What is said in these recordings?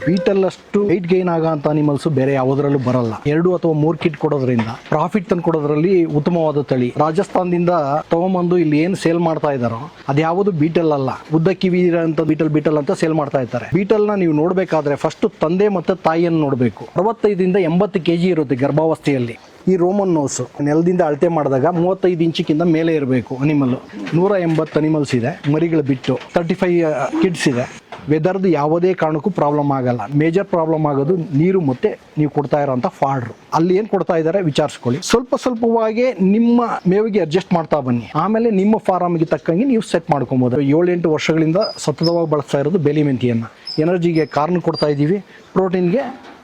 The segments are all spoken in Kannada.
ಬೀಟಲ್ ಅಷ್ಟು ವೆಯ್ಟ್ ಗೈನ್ ಆಗೋ ಅನಿಮಲ್ಸ್ ಬೇರೆ ಯಾವುದರಲ್ಲೂ ಬರಲ್ಲ. 2 ಅಥವಾ 3 ಕಿಟ್ ಕೊಡೋದ್ರಿಂದ ಪ್ರಾಫಿಟ್ ತಂದು ಕೊಡೋದ್ರಲ್ಲಿ ಉತ್ತಮವಾದ ತಳಿ. ರಾಜಸ್ಥಾನದಿಂದ ತಗೊಂಬಂದು ಇಲ್ಲಿ ಏನ್ ಸೇಲ್ ಮಾಡ್ತಾ ಇದಾರೋ ಅದ್ಯಾವುದು ಬೀಟಲ್ ಅಲ್ಲ, ಉದ್ದ ಕಿವಿ ಅಂತ ಬೀಟಲ್ ಅಂತ ಸೇಲ್ ಮಾಡ್ತಾ ಇರ್ತಾರೆ. ಬೀಟಲ್ ನ ನೀವು ನೋಡ್ಬೇಕಾದ್ರೆ ಫಸ್ಟ್ ತಂದೆ ಮತ್ತೆ ತಾಯಿಯನ್ನು ನೋಡ್ಬೇಕು. 65 ಇಂದ 80 kg ಇರುತ್ತೆ ಗರ್ಭಾವಸ್ಥೆಯಲ್ಲಿ. ಈ ರೋಮನ್ ನೋಸ್ ನೆಲದಿಂದ ಅಳತೆ ಮಾಡಿದಾಗ 35 ಇಂಚಿಗಿಂತ ಮೇಲೆ ಇರಬೇಕು ಅನಿಮಲ್. 180 ಅನಿಮಲ್ಸ್ ಇದೆ ಮರಿಗಳು ಬಿಟ್ಟು. 35 ಕಿಡ್ಸ್ ಇದೆ. ವೆದರ್ದು ಯಾವುದೇ ಕಾರಣಕ್ಕೂ ಪ್ರಾಬ್ಲಮ್ ಆಗಲ್ಲ. ಮೇಜರ್ ಪ್ರಾಬ್ಲಮ್ ಆಗೋದು ನೀರು ಮತ್ತೆ ನೀವು ಕೊಡ್ತಾ ಇರೋಂಥ ಫಾಡ್ರು. ಅಲ್ಲಿ ಏನು ಕೊಡ್ತಾ ಇದ್ದಾರೆ ವಿಚಾರಿಸ್ಕೊಳ್ಳಿ. ಸ್ವಲ್ಪವಾಗಿ ನಿಮ್ಮ ಮೇವಿಗೆ ಅಡ್ಜಸ್ಟ್ ಮಾಡ್ತಾ ಬನ್ನಿ. ಆಮೇಲೆ ನಿಮ್ಮ ಫಾರಮ್ಗೆ ತಕ್ಕಂಗೆ ನೀವು ಸೆಟ್ ಮಾಡ್ಕೊಬೋದು. 7-8 ವರ್ಷಗಳಿಂದ ಸತತವಾಗಿ ಬಳಸ್ತಾ ಇರೋದು ಬೇಲಿ ಮೆಂತಿಯನ್ನು. ಎನರ್ಜಿಗೆ ಕಾರ್ನ್ ಕೊಡ್ತಾ ಇದ್ದೀವಿ, ಪ್ರೋಟೀನ್ಗೆ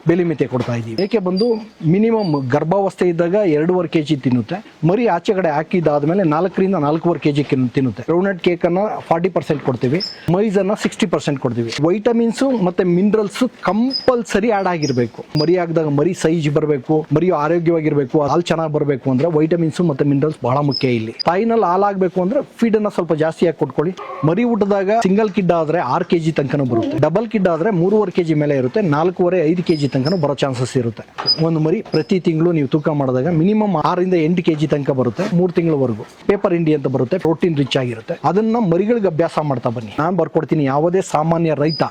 ಬೇಲಿ ಮೆಂತೆ ಕೊಡ್ತಾ ಇದ್ದೀವಿ. ಏಕೆ ಬಂದು ಮಿನಿಮಮ್ ಗರ್ಭಾವಸ್ಥೆ ಇದ್ದಾಗ 2.5 kg ತಿನ್ನುತ್ತೆ. ಮರಿ ಆಚೆ ಕಡೆ ಹಾಕಿದಾದ್ಮೇಲೆ 4 ರಿಂದ 4.25 kg ತಿನ್ನುತ್ತೆ. ಗ್ರೌಂಡ್ನಟ್ ಕೇಕ್ ಅನ್ನ 40% ಕೊಡ್ತೀವಿ, ಮೈಸ್ ಅನ್ನ 60% ಕೊಡ್ತೀವಿ. ವೈಟಮಿನ್ಸ್ ಮತ್ತೆ ಮಿನರಲ್ಸ್ ಕಂಪಲ್ಸರಿ ಆಡ್ ಆಗಿರ್ಬೇಕು. ಮರಿ ಹಾಕಿದಾಗ ಮರಿ ಸೈಜ್ ಬರಬೇಕು, ಮರಿ ಆರೋಗ್ಯವಾಗಿರ್ಬೇಕು, ಹಾಲು ಚೆನ್ನಾಗಿ ಬರಬೇಕು ಅಂದ್ರೆ ವೈಟಮಿನ್ಸ್ ಮತ್ತೆ ಮಿನರಲ್ಸ್ ಬಹಳ ಮುಖ್ಯ ಇಲ್ಲಿ. ತಾಯಿನಲ್ಲಿ ಹಾಲಾಗಬೇಕು ಅಂದ್ರೆ ಫೀಡ್ ಅನ್ನ ಸ್ವಲ್ಪ ಜಾಸ್ತಿ ಆಗಿ ಕೊಟ್ಕೊಳ್ಳಿ. ಮರಿ ಊಟದಾಗ ಸಿಂಗಲ್ ಕಿಡ್ ಆದ್ರೆ 6 kg ತನಕನೂ ಬರುತ್ತೆ. ಡಬಲ್ ಕಿಡ್ ಆದ್ರೆ 3.5 kg ಮೇಲೆ ಇರುತ್ತೆ. 4.5 kg ತನಕ ಬರೋ ಚಾನ್ಸಸ್ ಇರುತ್ತೆ. ಒಂದು ಮರಿ ಪ್ರತಿ ತಿಂಗಳು ನೀವು ತೂಕ ಮಾಡಿದಾಗ ಮಿನಿಮಮ್ 6 ರಿಂದ 8 kg ತನಕ ಬರುತ್ತೆ. 3 ತಿಂಗಳವರೆಗೂ ಪೇಪರ್ ಇಂಡಿ ಅಂತ ಬರುತ್ತೆ, ಪ್ರೋಟೀನ್ ರಿಚ್ ಆಗಿರುತ್ತೆ. ಅದನ್ನ ಮರಿಗಳಿಗೆ ಅಭ್ಯಾಸ ಮಾಡ್ತಾ ಬನ್ನಿ. ನಾನು ಬರ್ಕೊಡ್ತೀನಿ. ಯಾವುದೇ ಸಾಮಾನ್ಯ ರೈತ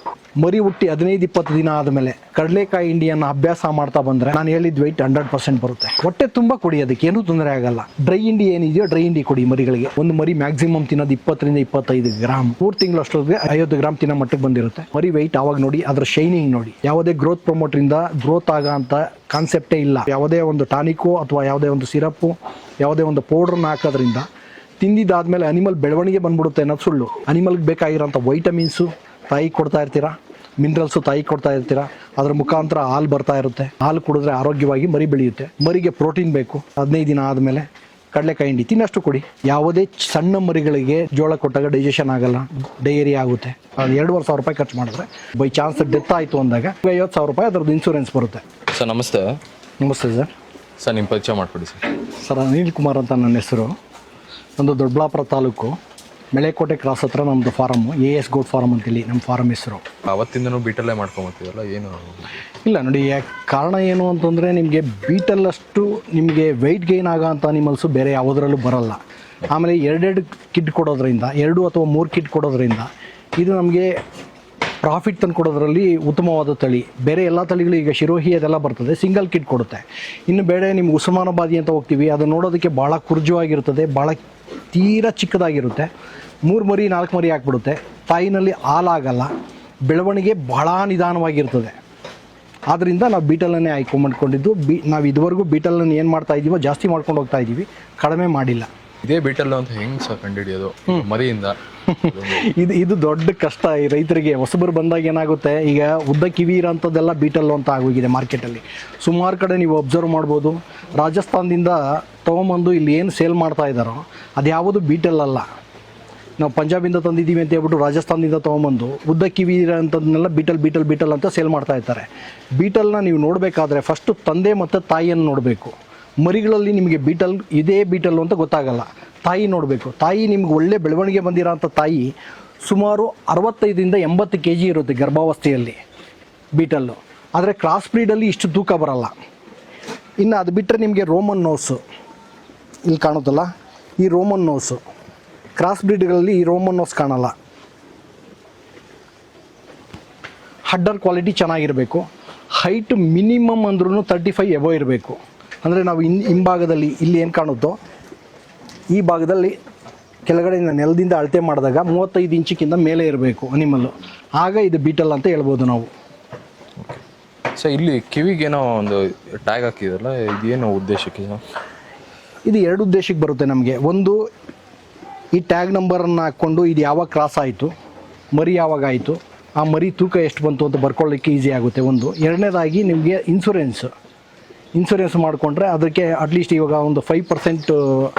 ಮರಿ ಹುಟ್ಟಿ 15-20 ದಿನ ಆದ್ಮೇಲೆ ಕಡಲೆಕಾಯಿ ಇಂಡಿಯನ್ನ ಅಭ್ಯಾಸ ಮಾಡ್ತಾ ಬಂದ್ರೆ ನಾನು ಹೇಳಿದ ವೆಯ್ಟ್ 100% ಬರುತ್ತೆ. ಹೊಟ್ಟೆ ತುಂಬಾ ಕೊಡಿ, ಅದಕ್ಕೆ ಏನೂ ತೊಂದರೆ ಆಗಲ್ಲ. ಡ್ರೈ ಇಂಡಿ ಏನಿದೆಯೋ ಡ್ರೈ ಇಂಡಿ ಕೊಡಿ ಮರಿಗಳಿಗೆ. ಒಂದು ಮರಿ ಮ್ಯಾಕ್ಸಿಮಮ್ ತಿನ್ನೋದು 20 ರಿಂದ 25 ಗ್ರಾಮ್. 3 ತಿಂಗಳು ಅಷ್ಟೊತ್ತಿಗೆ 50 ಗ್ರಾಮ್ ತಿನ್ನೋ ಮಟ್ಟಕ್ಕೆ ಬಂದಿರುತ್ತೆ. ಮರಿ ವೆಯ್ಟ್ ಆವಾಗ ನೋಡಿ, ಅದ್ರ ಶೈನಿಂಗ್ ನೋಡಿ. ಯಾವುದೇ ಗ್ರೋತ್ ಪ್ರಮೋಟರ್ ಇಂದ ಗ್ರೋತ್ ಆಗೋ ಅಂತ ಕಾನ್ಸೆಪ್ಟೇ ಇಲ್ಲ. ಯಾವುದೇ ಒಂದು ಟಾನಿಕೋ ಅಥವಾ ಯಾವುದೇ ಒಂದು ಸಿರಪ್ಪು, ಯಾವುದೇ ಒಂದು ಪೌಡ್ರನ್ನ ಹಾಕೋದ್ರಿಂದ ತಿಂದಿದ್ದಾದ್ಮೇಲೆ ಅನಿಮಲ್ ಬೆಳವಣಿಗೆ ಬಂದ್ಬಿಡುತ್ತೆ ಅನ್ನೋದು ಸುಳ್ಳು. ಅನಿಮಲ್ಗೆ ಬೇಕಾಗಿರೋಂಥ ವೈಟಮಿನ್ಸು ತಾಯಿ ಕೊಡ್ತಾ ಇರ್ತೀರಾ, ಮಿನರಲ್ಸು ತಾಯಿ ಕೊಡ್ತಾ ಇರ್ತೀರಾ. ಅದರ ಮುಖಾಂತರ ಹಾಲು ಬರ್ತಾ ಇರುತ್ತೆ. ಹಾಲು ಕುಡಿದ್ರೆ ಆರೋಗ್ಯವಾಗಿ ಮರಿ ಬೆಳೆಯುತ್ತೆ. ಮರಿಗೆ ಪ್ರೋಟೀನ್ ಬೇಕು. 15 ದಿನ ಆದಮೇಲೆ ಕಡಲೆಕಾಯಿ ಹಿಂಡಿ ತಿನ್ನಷ್ಟು ಕೊಡಿ. ಯಾವುದೇ ಸಣ್ಣ ಮರಿಗಳಿಗೆ ಜೋಳ ಕೊಟ್ಟಾಗ ಡೈಜೆಷನ್ ಆಗಲ್ಲ, ಡಯೇರಿಯಾ ಆಗುತ್ತೆ. ಅದು 2,500 ರೂಪಾಯಿ ಖರ್ಚು ಮಾಡಿದ್ರೆ ಬೈ ಚಾನ್ಸ್ ಡೆತ್ ಆಯಿತು ಅಂದಾಗ 50,000 ರೂಪಾಯಿ ಅದರದ್ದು ಇನ್ಶೂರೆನ್ಸ್ ಬರುತ್ತೆ. ಸರ್ ನಮಸ್ತೆ. ನಮಸ್ತೆ ಸರ್. ಸರ್ ನಿಮ್ಮ ಪರಿಚಯ ಮಾಡಿಕೊಡಿ ಸರ್. ಸರ್ ಅನಿಲ್ ಕುಮಾರ್ ಅಂತ ನನ್ನ ಹೆಸರು. ಒಂದು ದೊಡ್ಡಬಳ್ಳಾಪುರ ತಾಲೂಕು ಮೆಳೆಕೋಟೆ ಕ್ರಾಸ್ ಹತ್ರ ನಮ್ಮದು ಫಾರಮ್ಮು, AS ಗೋಟ್ ಫಾರಮ್ ಅಂತೇಳಿ ನಮ್ಮ ಫಾರಮ್ ಹೆಸರು. ಅವತ್ತಿಂದನೂ ಬೀಟಲ್ಲೇ ಮಾಡ್ಕೊಂಬತ್ತೀವಲ್ಲ, ಏನು ಇಲ್ಲ ನೋಡಿ, ಕಾರಣ ಏನು ಅಂತಂದರೆ ನಿಮಗೆ ಬೀಟಲ್ಲಷ್ಟು ನಿಮಗೆ ವೆಯ್ಟ್ ಗೈನ್ ಆಗೋ ಅಂಥ ಅನಿಮಲ್ಸು ಬೇರೆ ಯಾವುದರಲ್ಲೂ ಬರಲ್ಲ. ಆಮೇಲೆ 2 ಕಿಡ್ ಕೊಡೋದ್ರಿಂದ, 2 ಅಥವಾ 3 ಕಿಡ್ ಕೊಡೋದ್ರಿಂದ ಇದು ನಮಗೆ ಪ್ರಾಫಿಟ್ ತಂದು ಕೊಡೋದ್ರಲ್ಲಿ ಉತ್ತಮವಾದ ತಳಿ. ಬೇರೆ ಎಲ್ಲ ತಳಿಗಳು ಈಗ ಶಿರೋಹಿ ಅದೆಲ್ಲ ಬರ್ತದೆ, ಸಿಂಗಲ್ ಕಿಡ್ ಕೊಡುತ್ತೆ. ಇನ್ನು ಬೇರೆ ನಿಮ್ಗೆ ಉಸ್ಮಾನಾಬಾದಿ ಅಂತ ಹೋಗ್ತೀವಿ, ಅದು ನೋಡೋದಕ್ಕೆ ಭಾಳ ಕುರ್ಜವಾಗಿರ್ತದೆ, ಭಾಳ ತೀರಾ ಚಿಕ್ಕದಾಗಿರುತ್ತೆ. 3 ಮರಿ 4 ಮರಿ ಹಾಕ್ಬಿಡುತ್ತೆ. ತಾಯಿನಲ್ಲಿ ಹಾಲಾಗಲ್ಲ, ಬೆಳವಣಿಗೆ ಭಾಳ ನಿಧಾನವಾಗಿರ್ತದೆ. ಆದ್ದರಿಂದ ನಾವು ಬೀಟಲನ್ನೇ ಆಯ್ಕೊಂಡ್ಕೊಂಡಿದ್ದು. ನಾವು ಇದುವರೆಗೂ ಬೀಟಲನ್ನು ಏನು ಮಾಡ್ತಾ ಇದ್ದೀವೋ ಜಾಸ್ತಿ ಮಾಡ್ಕೊಂಡು ಹೋಗ್ತಾ ಇದ್ದೀವಿ, ಕಡಿಮೆ ಮಾಡಿಲ್ಲ. ಇದೇ ಬೀಟಲ್ ಅಂತ ಹೆಂಗೆ ಸರ್ ಕಂಡುಹಿಡಿಯೋದು ಮರಿಯಿಂದ? ಇದು ದೊಡ್ಡ ಕಷ್ಟ ಈ ರೈತರಿಗೆ. ಹೊಸಬರು ಬಂದಾಗ ಏನಾಗುತ್ತೆ, ಈಗ ಉದ್ದ ಕಿವಿ ಇರೋಂಥದ್ದೆಲ್ಲ ಬೀಟಲ್ಲು ಅಂತ ಆಗೋಗಿದೆ ಮಾರ್ಕೆಟಲ್ಲಿ. ಸುಮಾರು ಕಡೆ ನೀವು ಅಬ್ಸರ್ವ್ ಮಾಡ್ಬೋದು. ರಾಜಸ್ಥಾನದಿಂದ ತೊಗೊಂಬಂದು ಇಲ್ಲಿ ಏನು ಸೇಲ್ ಮಾಡ್ತಾ ಇದ್ದಾರೋ ಅದ್ಯಾವುದು ಬೀಟಲ್ ಅಲ್ಲ. ನಾವು ಪಂಜಾಬಿಂದ ತಂದಿದ್ದೀವಿ ಅಂತ ಹೇಳ್ಬಿಟ್ಟು ರಾಜಸ್ಥಾನದಿಂದ ತೊಗೊಂಬಂದು ಉದ್ದ ಕಿವಿ ಇರೋಂಥದ್ದನ್ನೆಲ್ಲ ಬೀಟಲ್ ಅಂತ ಸೇಲ್ ಮಾಡ್ತಾ ಇರ್ತಾರೆ. ಬೀಟಲ್ನ ನೀವು ನೋಡಬೇಕಾದ್ರೆ ಫಸ್ಟು ತಂದೆ ಮತ್ತು ತಾಯಿಯನ್ನು ನೋಡಬೇಕು. ಮರಿಗಳಲ್ಲಿ ನಿಮಗೆ ಇದೇ ಬೀಟಲ್ಲು ಅಂತ ಗೊತ್ತಾಗಲ್ಲ. ತಾಯಿ ನೋಡಬೇಕು. ತಾಯಿ ನಿಮ್ಗೆ ಒಳ್ಳೆ ಬೆಳವಣಿಗೆ ಬಂದಿರೋ ಅಂಥ ತಾಯಿ ಸುಮಾರು 65 ಇಂದ 80 kg ಇರುತ್ತೆ ಗರ್ಭಾವಸ್ಥೆಯಲ್ಲಿ ಬೀಟಲ್ಲು. ಆದರೆ ಕ್ರಾಸ್ ಬ್ರೀಡಲ್ಲಿ ಇಷ್ಟು ತೂಕ ಬರಲ್ಲ. ಇನ್ನು ಅದು ಬಿಟ್ಟರೆ ನಿಮಗೆ ರೋಮನ್ ನೋಸು ಇಲ್ಲಿ ಕಾಣುತ್ತಲ್ಲ, ಈ ರೋಮನ್ ನೋಸು ಕ್ರಾಸ್ ಬ್ರೀಡ್ಗಳಲ್ಲಿ ಈ ರೋಮನ್ ನೋಸ್ ಕಾಣಲ್ಲ. ಹಡ್ಡರ್ ಕ್ವಾಲಿಟಿ ಚೆನ್ನಾಗಿರಬೇಕು. ಹೈಟ್ ಮಿನಿಮಮ್ ಅಂದ್ರೂ 35 ಎಬೋ ಇರಬೇಕು. ಅಂದರೆ ನಾವು ಹಿಂಭಾಗದಲ್ಲಿ ಇಲ್ಲಿ ಏನು ಕಾಣುತ್ತೋ ಈ ಭಾಗದಲ್ಲಿ ಕೆಳಗಡೆ ನೆಲದಿಂದ ಅಳತೆ ಮಾಡಿದಾಗ 35 ಇಂಚಿಗಿಂತ ಮೇಲೆ ಇರಬೇಕು ಅನಿಮಲ್ಲು. ಆಗ ಇದು ಬೀಟಲ್ ಅಂತ ಹೇಳ್ಬೋದು ನಾವು. ಸರ್ ಇಲ್ಲಿ ಕಿವಿಗೇನೋ ಒಂದು ಟ್ಯಾಗ್ ಹಾಕಿದಲ್ಲ, ಇದೇನೋ ಉದ್ದೇಶಕ್ಕೆ? ಇದು 2 ಉದ್ದೇಶಕ್ಕೆ ಬರುತ್ತೆ ನಮಗೆ. ಒಂದು, ಈ ಟ್ಯಾಗ್ ನಂಬರನ್ನು ಹಾಕ್ಕೊಂಡು ಇದು ಯಾವಾಗ ಕ್ರಾಸ್ ಆಯಿತು, ಮರಿ ಯಾವಾಗ ಆಯಿತು, ಆ ಮರಿ ತೂಕ ಎಷ್ಟು ಬಂತು ಅಂತ ಬರ್ಕೊಳ್ಳಿಕ್ಕೆ ಈಸಿ ಆಗುತ್ತೆ ಒಂದು. ಎರಡನೇದಾಗಿ ನಿಮಗೆ ಇನ್ಸೂರೆನ್ಸ್ ಮಾಡಿಕೊಂಡ್ರೆ ಅದಕ್ಕೆ ಅಟ್ಲೀಸ್ಟ್ ಇವಾಗ ಒಂದು 5%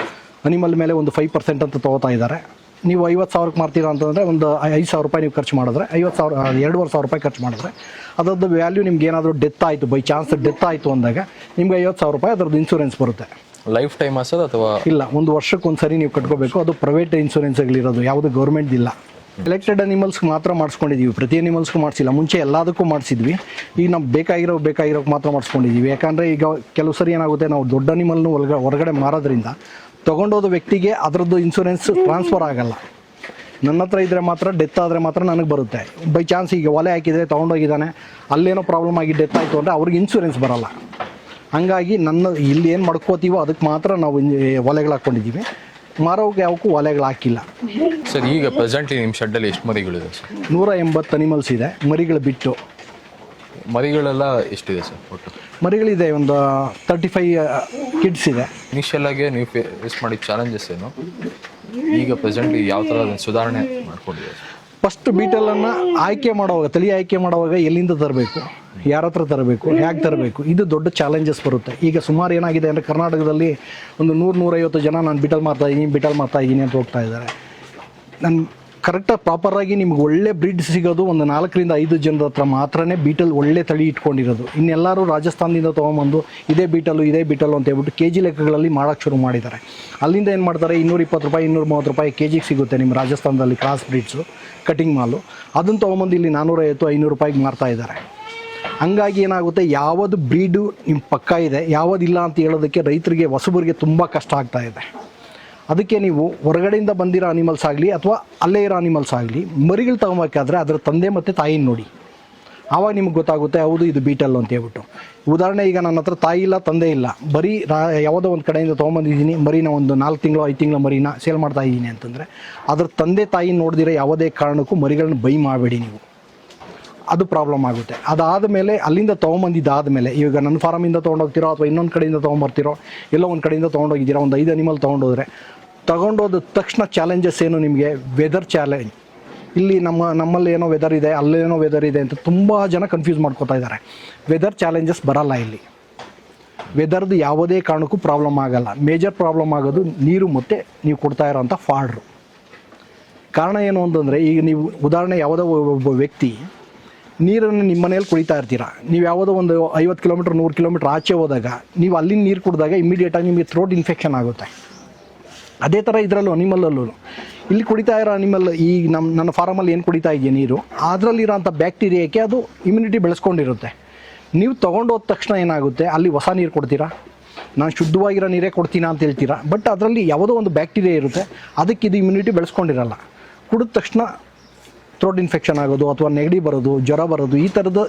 ಅನಿಮಲ್ ಮೇಲೆ ಒಂದು 5% ಅಂತ ತೊಗೋತಾ ಇದ್ದಾರೆ. ನೀವು 50,000ಕ್ಕೆ ಮಾರ್ತೀರಾ ಅಂತಂದರೆ ಒಂದು 5,000 ರೂಪಾಯಿ ನೀವು ಖರ್ಚು ಮಾಡಿದ್ರೆ 2,500 ರೂಪಾಯಿ ಖರ್ಚು ಮಾಡಿದ್ರೆ ಅದರದ್ದು ವ್ಯಾಲ್ಯೂ ನಿಮ್ಗೆ ಏನಾದರೂ ಡೆತ್ ಆಯಿತು, ಬೈ ಚಾನ್ಸ್ ಡೆತ್ ಆಯಿತು ಅಂದಾಗ ನಿಮ್ಗೆ 50,000 ರೂಪಾಯಿ ಅದರದ್ದು ಇನ್ಸೂರೆನ್ಸ್ ಬರುತ್ತೆ. ಲೈಫ್ ಟೈಮ್ ಅಸೋದು ಅಥವಾ ಇಲ್ಲ, 1 ವರ್ಷಕ್ಕೆ ಒಂದು ಸರಿ ನೀವು ಕಟ್ಕೋಬೇಕು. ಅದು ಪ್ರೈವೇಟ್ ಇನ್ಸೂರೆನ್ಸ್ಗಳಿರೋದು, ಯಾವುದು ಗೌರ್ಮೆಂಟ್ದಿಲ್ಲ. ಎಲೆಕ್ಟೆಡ್ ಅನಿಮಲ್ಸ್ಗೆ ಮಾತ್ರ ಮಾಡಿಸ್ಕೊಂಡಿದ್ದೀವಿ, ಪ್ರತಿ ಅನಿಮಲ್ಸ್ಗೂ ಮಾಡಿಸಿಲ್ಲ. ಮುಂಚೆ ಎಲ್ಲದಕ್ಕೂ ಮಾಡಿಸಿದ್ವಿ, ಈಗ ನಮ್ಗೆ ಬೇಕಾಗಿರೋಕ್ಕೆ ಮಾತ್ರ ಮಾಡಿಸ್ಕೊಂಡಿದ್ದೀವಿ. ಯಾಕಂದರೆ ಈಗ ಕೆಲವು ಸರಿ ಏನಾಗುತ್ತೆ, ನಾವು ದೊಡ್ಡ ಅನಿಮಲ್ನು ಹೊರಗಡೆ ಮಾರೋದ್ರಿಂದ ತೊಗೊಂಡೋದ ವ್ಯಕ್ತಿಗೆ ಅದರದ್ದು ಇನ್ಶೂರೆನ್ಸ್ ಟ್ರಾನ್ಸ್ಫರ್ ಆಗಲ್ಲ. ನನ್ನ ಹತ್ರ ಇದ್ದರೆ ಮಾತ್ರ, ಡೆತ್ ಆದರೆ ಮಾತ್ರ ನನಗೆ ಬರುತ್ತೆ. ಬೈ ಚಾನ್ಸ್ ಈಗ ಒಲೆ ಹಾಕಿದರೆ ತೊಗೊಂಡೋಗಿದ್ದಾನೆ, ಅಲ್ಲೇನೋ ಪ್ರಾಬ್ಲಮ್ ಆಗಿ ಡೆತ್ ಆಯಿತು ಅಂದರೆ ಅವ್ರಿಗೆ ಇನ್ಶೂರೆನ್ಸ್ ಬರೋಲ್ಲ. ಹಂಗಾಗಿ ಇಲ್ಲಿ ಏನು ಮಾಡ್ಕೋತೀವೋ ಅದಕ್ಕೆ ಮಾತ್ರ ನಾವು ಒಲೆಗಳು ಹಾಕ್ಕೊಂಡಿದ್ದೀವಿ, ಮಾರೋಕೆ ಯಾವಕ್ಕೂ ಒಲೆಗಳು ಹಾಕಿಲ್ಲ. ಸರ್ ಈಗ ಪ್ರೆಸೆಂಟ್ಲಿ ನಿಮ್ಮ ಶೆಡ್ಡಲ್ಲಿ ಎಷ್ಟು ಮರಿಗಳಿದೆ ಸರ್? 180 ಅನಿಮಲ್ಸ್ ಇದೆ, ಮರಿಗಳು ಬಿಟ್ಟು. ಮರಿಗಳೆಲ್ಲ ಎಷ್ಟಿದೆ ಸರ್ ಒಟ್ಟು? ಮರಿಗಳಿದೆ ಒಂದು 35 ಕಿಡ್ಸ್ ಇದೆ. ಇನಿಷಿಯಲ್ ಆಗಿ ನೀವು ಫೇಸ್ ಮಾಡಿದ ಚಾಲೆಂಜಸ್ ಏನು, ಈಗ ಪ್ರೆಸೆಂಟ್ಲಿ ಯಾವ ಥರ ಸುಧಾರಣೆ ಮಾಡ್ಕೊಂಡಿದೆ? ಫಸ್ಟ್ ಬೀಟಲನ್ನು ತಳಿ ಆಯ್ಕೆ ಮಾಡುವಾಗ ಎಲ್ಲಿಂದ ತರಬೇಕು, ಯಾರ ಹತ್ರ ತರಬೇಕು, ಹೇಗೆ ತರಬೇಕು, ಇದು ದೊಡ್ಡ ಚಾಲೆಂಜಸ್ ಬರುತ್ತೆ. ಈಗ ಸುಮಾರು ಏನಾಗಿದೆ ಅಂದರೆ ಕರ್ನಾಟಕದಲ್ಲಿ ಒಂದು 100-150 ಜನ ನಾನು ಬಿಟಲ್ ಮಾಡ್ತಾ ಇದ್ದೀನಿ ಅಂತ ಹೋಗ್ತಾ ಇದ್ದಾರೆ. ನಾನು ಕರೆಕ್ಟಾಗಿ ಪ್ರಾಪರಾಗಿ ನಿಮ್ಗೆ ಒಳ್ಳೆ ಬ್ರೀಡ್ ಸಿಗೋದು ಒಂದು 4-5 ಜನರ ಹತ್ರ ಮಾತ್ರನೇ ಬೀಟಲ್ ಒಳ್ಳೆ ತಳಿ ಇಟ್ಕೊಂಡಿರೋದು. ಇನ್ನೆಲ್ಲರೂ ರಾಜಸ್ಥಾನದಿಂದ ತೊಗೊಂಬಂದು ಇದೇ ಬೀಟಲು ಅಂತ ಹೇಳ್ಬಿಟ್ಟು KG ಲೆಕ್ಕಗಳಲ್ಲಿ ಮಾಡೋಕ್ಕೆ ಶುರು ಮಾಡಿದ್ದಾರೆ. ಅಲ್ಲಿಂದ ಏನು ಮಾಡ್ತಾರೆ, 220 ರೂಪಾಯಿ 230 ರೂಪಾಯಿ KGಗೆ ಸಿಗುತ್ತೆ ನಿಮ್ಮ ರಾಜಸ್ಥಾನದಲ್ಲಿ ಕ್ರಾಸ್ ಬ್ರೀಡ್ಸು, ಕಟಿಂಗ್ ಮಾಲು. ಅದನ್ನು ತೊಗೊಂಬಂದು ಇಲ್ಲಿ 450-500 ರೂಪಾಯಿಗೆ ಮಾರ್ತಾ ಇದ್ದಾರೆ. ಹಂಗಾಗಿ ಏನಾಗುತ್ತೆ, ಯಾವುದು ಬ್ರೀಡು ನಿಮ್ಮ ಪಕ್ಕ ಇದೆ, ಯಾವುದಿಲ್ಲ ಅಂತ ಹೇಳೋದಕ್ಕೆ ರೈತರಿಗೆ, ಹೊಸಬರಿಗೆ ತುಂಬ ಕಷ್ಟ ಆಗ್ತಾ ಇದೆ. ಅದಕ್ಕೆ ನೀವು ಹೊರಗಡೆಯಿಂದ ಬಂದಿರೋ ಅನಿಮಲ್ಸ್ ಆಗಲಿ ಅಥವಾ ಅಲ್ಲೇ ಇರೋ ಅನಿಮಲ್ಸ್ ಆಗಲಿ, ಮರಿಗಳು ತೊಗೊಬೇಕಾದ್ರೆ ಅದರ ತಂದೆ ಮತ್ತು ತಾಯಿನ ನೋಡಿ, ಆವಾಗ ನಿಮ್ಗೆ ಗೊತ್ತಾಗುತ್ತೆ ಹೌದು ಇದು ಬೀಟಲ್ಲು ಅಂತ ಹೇಳ್ಬಿಟ್ಟು. ಉದಾಹರಣೆ, ಈಗ ನನ್ನ ಹತ್ರ ತಾಯಿ ಇಲ್ಲ, ತಂದೆ ಇಲ್ಲ, ಬರೀ ಯಾವುದೋ ಒಂದು ಕಡೆಯಿಂದ ತೊಗೊಂಬಂದಿದ್ದೀನಿ ಮರಿನ, ಒಂದು 4 ತಿಂಗಳು 5 ತಿಂಗಳ ಮರಿನ ಸೇಲ್ ಮಾಡ್ತಾ ಇದ್ದೀನಿ ಅಂತಂದರೆ ಅದ್ರ ತಂದೆ ತಾಯಿ ನೋಡಿದಿರೋ ಯಾವುದೇ ಕಾರಣಕ್ಕೂ ಮರಿಗಳನ್ನ ಬೈ ಮಾಡಬೇಡಿ ನೀವು, ಅದು ಪ್ರಾಬ್ಲಮ್ ಆಗುತ್ತೆ. ಅದಾದ ಮೇಲೆ ಅಲ್ಲಿಂದ ತೊಗೊಂಬಂದಿದ್ದಾದಮೇಲೆ, ಈಗ ನನ್ನ ಫಾರಮಿಂದ ತೊಗೊಂಡೋಗ್ತಿರೋ ಅಥವಾ ಇನ್ನೊಂದು ಕಡೆಯಿಂದ ತೊಗೊಂಬರ್ತಿರೋ, ಎಲ್ಲೋ ಒಂದು ಕಡೆಯಿಂದ ತೊಗೊಂಡೋಗಿದ್ದೀರೋ, ಒಂದು 5 ಅನಿಮಲ್ ತೊಗೊಂಡೋದ ತಕ್ಷಣ ಚಾಲೆಂಜಸ್ ಏನು ನಿಮಗೆ, ವೆದರ್ ಚಾಲೆಂಜ್. ಇಲ್ಲಿ ನಮ್ಮಲ್ಲಿ ಏನೋ ವೆದರ್ ಇದೆ, ಅಲ್ಲೇನೋ ವೆದರ್ ಇದೆ ಅಂತ ತುಂಬ ಜನ ಕನ್ಫ್ಯೂಸ್ ಮಾಡ್ಕೋತಾ ಇದ್ದಾರೆ. ವೆದರ್ ಚಾಲೆಂಜಸ್ ಬರಲ್ಲ ಇಲ್ಲಿ, ವೆದರ್ದು ಯಾವುದೇ ಕಾರಣಕ್ಕೂ ಪ್ರಾಬ್ಲಮ್ ಆಗಲ್ಲ. ಮೇಜರ್ ಪ್ರಾಬ್ಲಮ್ ಆಗೋದು ನೀರು ಮತ್ತು ನೀವು ಕೊಡ್ತಾ ಇರೋಂಥ ಫಾಡ್ರು. ಕಾರಣ ಏನು ಅಂತಂದರೆ, ಈಗ ನೀವು ಉದಾಹರಣೆ, ಯಾವುದೋ ಒಬ್ಬ ವ್ಯಕ್ತಿ ನೀರನ್ನು ನಿಮ್ಮ ಮನೇಲಿ ಕುಡಿತಾ ಇರ್ತೀರ, ನೀವು ಯಾವುದೋ ಒಂದು 50 ಕಿಲೋಮೀಟ್ರ್ 100 ಕಿಲೋಮೀಟ್ರ್ ಆಚೆ ಹೋದಾಗ ನೀವು ಅಲ್ಲಿನ ನೀರು ಕುಡಿದಾಗ ಇಮಿಡಿಯೇಟಾಗಿ ನಿಮಗೆ ಥ್ರೋಟ್ ಇನ್ಫೆಕ್ಷನ್ ಆಗುತ್ತೆ. ಅದೇ ಥರ ಇದರಲ್ಲೂ ಅನಿಮಲಲ್ಲೂ, ಇಲ್ಲಿ ಕುಡಿತಾ ಇರೋ ಅನಿಮಲ್, ಈ ನನ್ನ ಫಾರಮಲ್ಲಿ ಏನು ಕುಡಿತಾ ಇದೆಯಾ ನೀರು, ಅದರಲ್ಲಿರೋಂಥ ಬ್ಯಾಕ್ಟೀರಿಯಾಕ್ಕೆ ಅದು ಇಮ್ಯುನಿಟಿ ಬೆಳೆಸ್ಕೊಂಡಿರುತ್ತೆ. ನೀವು ತೊಗೊಂಡೋದ ತಕ್ಷಣ ಏನಾಗುತ್ತೆ, ಅಲ್ಲಿ ಹೊಸ ನೀರು ಕೊಡ್ತೀರಾ, ನಾನು ಶುದ್ಧವಾಗಿರೋ ನೀರೇ ಕೊಡ್ತೀನಾ ಅಂತ ಹೇಳ್ತೀರಾ, ಬಟ್ ಅದರಲ್ಲಿ ಯಾವುದೋ ಒಂದು ಬ್ಯಾಕ್ಟೀರಿಯಾ ಇರುತ್ತೆ, ಅದಕ್ಕೆ ಇದು ಇಮ್ಯುನಿಟಿ ಬೆಳೆಸ್ಕೊಂಡಿರಲ್ಲ. ಕುಡಿದ ತಕ್ಷಣ ಥ್ರೋಟ್ ಇನ್ಫೆಕ್ಷನ್ ಆಗೋದು ಅಥವಾ ನೆಗಡಿ ಬರೋದು, ಜ್ವರ ಬರೋದು, ಈ ಥರದ್ದು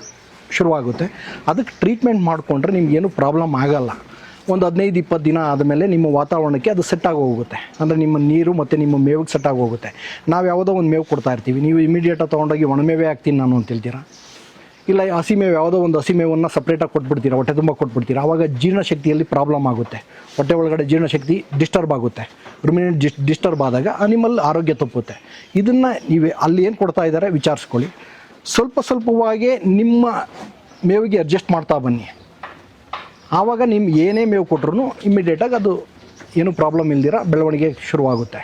ಶುರುವಾಗುತ್ತೆ. ಅದಕ್ಕೆ ಟ್ರೀಟ್ಮೆಂಟ್ ಮಾಡಿಕೊಂಡ್ರೆ ನಿಮಗೇನು ಪ್ರಾಬ್ಲಮ್ ಆಗಲ್ಲ. ಒಂದು 15-20 ದಿನ ಆದಮೇಲೆ ನಿಮ್ಮ ವಾತಾವರಣಕ್ಕೆ ಅದು ಸೆಟ್ ಆಗಿ ಹೋಗುತ್ತೆ. ಅಂದರೆ ನಿಮ್ಮ ನೀರು ಮತ್ತು ನಿಮ್ಮ ಮೇವಿಗೆ ಸೆಟ್ ಆಗಿ ಹೋಗುತ್ತೆ. ನಾವು ಯಾವುದೋ ಒಂದು ಮೇವು ಕೊಡ್ತಾ ಇರ್ತೀವಿ, ನೀವು ಇಮಿಡಿಯೇಟಾಗಿ ತೊಗೊಂಡೋಗಿ ಒಣಮೇವೇ ಹಾಕ್ತೀನಿ ನಾನು ಅಂತ ಹೇಳ್ತೀರಾ, ಇಲ್ಲ ಹಸಿ ಮೇವು ಯಾವುದೋ ಒಂದು ಹಸಿ ಮೇವನ್ನು ಸಪ್ರೇಟಾಗಿ ಕೊಟ್ಬಿಡ್ತೀರಾ, ಹೊಟ್ಟೆ ತುಂಬ ಕೊಟ್ಬಿಡ್ತೀರಾ. ಆವಾಗ ಜೀರ್ಣಶಕ್ತಿಯಲ್ಲಿ ಪ್ರಾಬ್ಲಮ್ ಆಗುತ್ತೆ, ಹೊಟ್ಟೆ ಒಳಗಡೆ ಜೀರ್ಣಶಕ್ತಿ ಡಿಸ್ಟರ್ಬ್ ಆಗುತ್ತೆ. ರುಮಿನೆಂಟ್ ಡಿಸ್ಟರ್ಬ್ ಆದಾಗ ಅನಿಮಲ್ ಆರೋಗ್ಯ ತಪ್ಪುತ್ತೆ. ಇದನ್ನು ನೀವು ಅಲ್ಲಿ ಏನು ಕೊಡ್ತಾ ಇದ್ದಾರೆ ವಿಚಾರಿಸ್ಕೊಳ್ಳಿ. ಸ್ವಲ್ಪವಾಗಿ ನಿಮ್ಮ ಮೇವಿಗೆ ಅಡ್ಜಸ್ಟ್ ಮಾಡ್ತಾ ಬನ್ನಿ. ಆವಾಗ ನಿಮ್ಗೆ ಏನೇ ಮೇವು ಕೊಟ್ಟರು ಇಮ್ಮಿಡಿಯೇಟಾಗಿ ಅದು ಏನೂ ಪ್ರಾಬ್ಲಮ್ ಇಲ್ದಿರ ಬೆಳವಣಿಗೆ ಶುರುವಾಗುತ್ತೆ.